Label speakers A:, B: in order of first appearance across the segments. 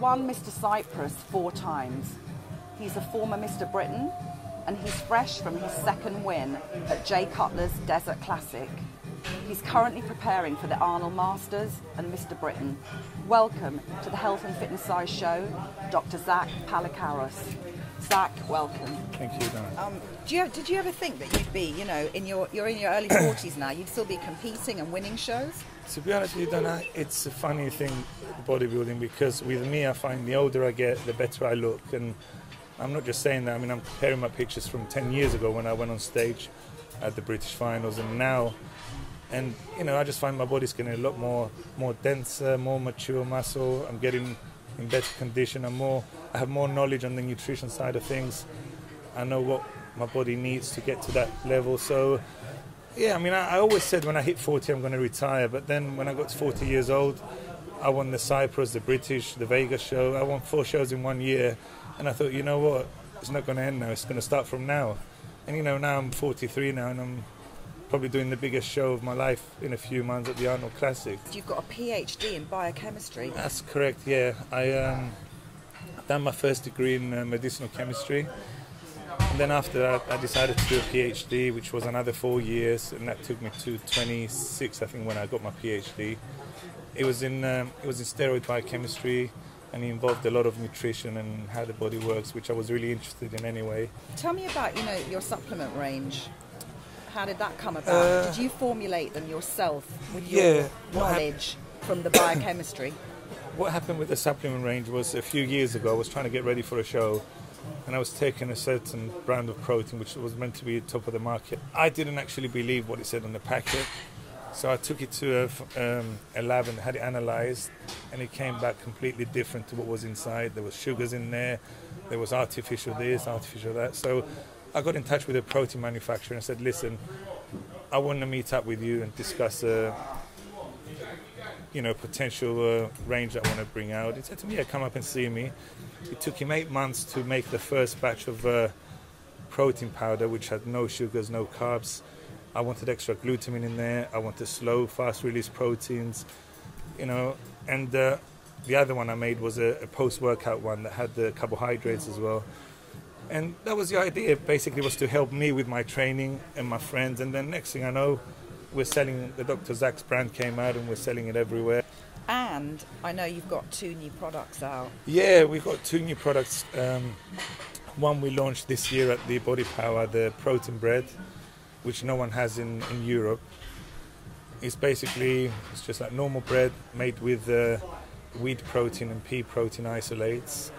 A: won Mr Cyprus 4 times. He's a former Mr Britain, and he's fresh from his 2nd win at Jay Cutler's Desert Classic. He's currently preparing for the Arnold Masters and Mr Britain. Welcome to the Health and Fitnessize show, Dr Zak Pallikaros. Zak, welcome.
B: Thank you, Donna.
A: Did you ever think that you'd be, you're in your early 40s now, you'd still be competing and winning shows?
B: To be honest with you, Donna, it's a funny thing, bodybuilding, because with me, I find the older I get, the better I look. And I'm not just saying that. I mean, I'm comparing my pictures from 10 years ago when I went on stage at the British finals and now. And, I just find my body's getting a lot more denser, more mature muscle. I'm getting in better condition. I have more knowledge on the nutrition side of things. I know what my body needs to get to that level. So, yeah, I mean, I always said when I hit 40, I'm going to retire. But then when I got to 40 years old, I won the Cyprus, the British, the Vegas show. I won 4 shows in 1 year. And I thought, you know what, it's not going to end now. It's going to start from now. And, now I'm 43 now, and I'm probably doing the biggest show of my life in a few months at the Arnold Classic.
A: You've got a PhD in biochemistry.
B: That's correct, yeah. I've done my first degree in medicinal chemistry. And then after that, I decided to do a PhD, which was another 4 years. And that took me to 26, I think, when I got my PhD. It was in steroid biochemistry. And it involved a lot of nutrition and how the body works, which I was really interested in anyway.
A: Tell me about, your supplement range. How did that come about? Did you formulate them yourself with your knowledge from the biochemistry?
B: What happened with the supplement range was a few years ago, I was trying to get ready for a show, and I was taking a certain brand of protein, which was meant to be top of the market. I didn't actually believe what it said on the packet. So I took it to a lab and had it analysed, and it came back completely different to what was inside. There was sugars in there, there was artificial this, artificial that. So I got in touch with a protein manufacturer and said, listen, I want to meet up with you and discuss potential range I want to bring out. He said to me, yeah, come up and see me. It took him 8 months to make the first batch of protein powder, which had no sugars, no carbs. I wanted extra glutamine in there. I wanted slow, fast-release proteins, And the other one I made was a post-workout one that had the carbohydrates as well. And that was the idea. Basically, was to help me with my training and my friends. And then next thing I know, we're selling. The Dr Zak's brand came out, and we're selling it everywhere.
A: And I know you've got 2 new products out.
B: Yeah, we've got 2 new products. One we launched this year at the Body Power, the protein bread, which no one has in Europe. It's just like normal bread made with wheat protein and pea protein isolates,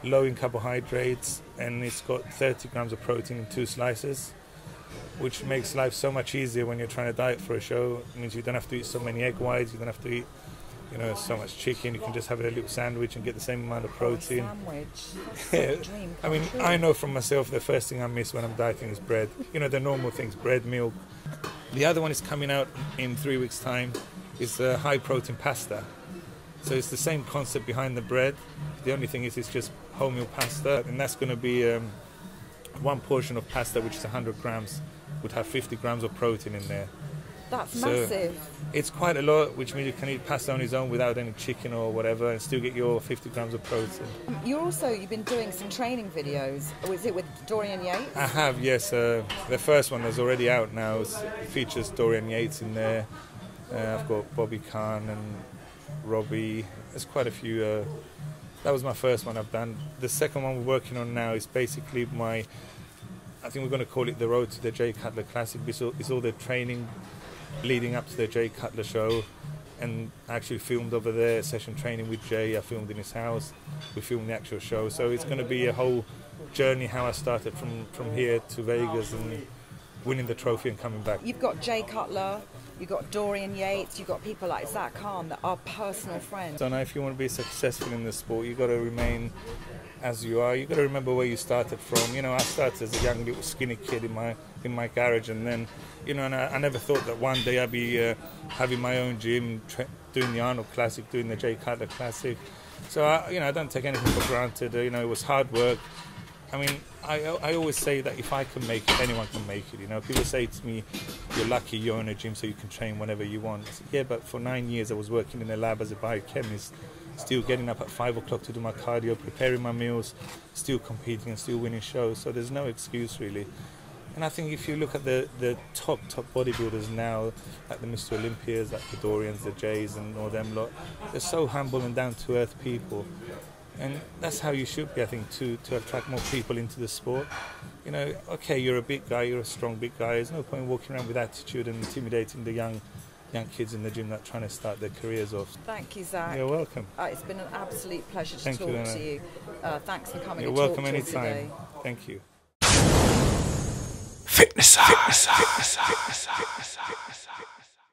B: low in carbohydrates, and it's got 30 grams of protein in 2 slices, which makes life so much easier when you're trying to diet for a show. It means you don't have to eat so many egg whites, you don't have to eat so much chicken. You can just have a little sandwich and get the same amount of protein.
A: Yeah.
B: I mean, I know from myself the first thing I miss when I'm dieting is bread. The normal things, bread, milk. The other one is coming out in 3 weeks' time. It's a high protein pasta. So it's the same concept behind the bread. The only thing is it's just wholemeal pasta, and that's going to be one portion of pasta, which is 100 grams, would have 50 grams of protein in there.
A: That's massive.
B: It's quite a lot, which means you can eat pasta on its own without any chicken or whatever and still get your 50 grams of protein.
A: You've been doing some training videos. Was it with Dorian Yates?
B: I have, yes. The first one is already out now. It features Dorian Yates in there. I've got Bobby Khan and Robbie. There's quite a few. That was my first one I've done. The second one we're working on now is basically I think we're going to call it the Road to the Jay Cutler Classic. It's all the training leading up to the Jay Cutler show, and I actually filmed over there session training with Jay. I filmed in his house. We filmed the actual show, so it's going to be a whole journey how I started from here to Vegas and winning the trophy and coming back.
A: You've got Jay Cutler, you've got Dorian Yates, you've got people like Zak Khan that are personal friends.
B: So now if you want to be successful in the sport, you've got to remain as you are. You've got to remember where you started from. I started as a young little skinny kid in my garage, and then and I never thought that one day I'd be having my own gym, doing the Arnold Classic, doing the Jay Cutler Classic. So I don't take anything for granted. It was hard work. I mean, I always say that if I can make it, anyone can make it. People say to me, "You're lucky you're in a gym, so you can train whenever you want." I said, yeah, but for 9 years I was working in a lab as a biochemist. still getting up at 5 o'clock to do my cardio, preparing my meals, still competing and still winning shows. So there's no excuse really. And I think if you look at the top bodybuilders now, like the Mr Olympias, like the Dorians, the Jays and all them lot, they're so humble and down-to-earth people. And that's how you should be, I think, to attract more people into the sport. You know, okay, you're a big guy, you're a strong big guy. There's no point walking around with attitude and intimidating the young kids in the gym that are trying to start their careers off.
A: Thank you, Zak.
B: You're welcome.
A: It's been an absolute pleasure to talk to you. Thanks for coming
B: and
A: talk
B: to
A: us today.
B: You're welcome anytime. Thank you.
C: Fitnessize.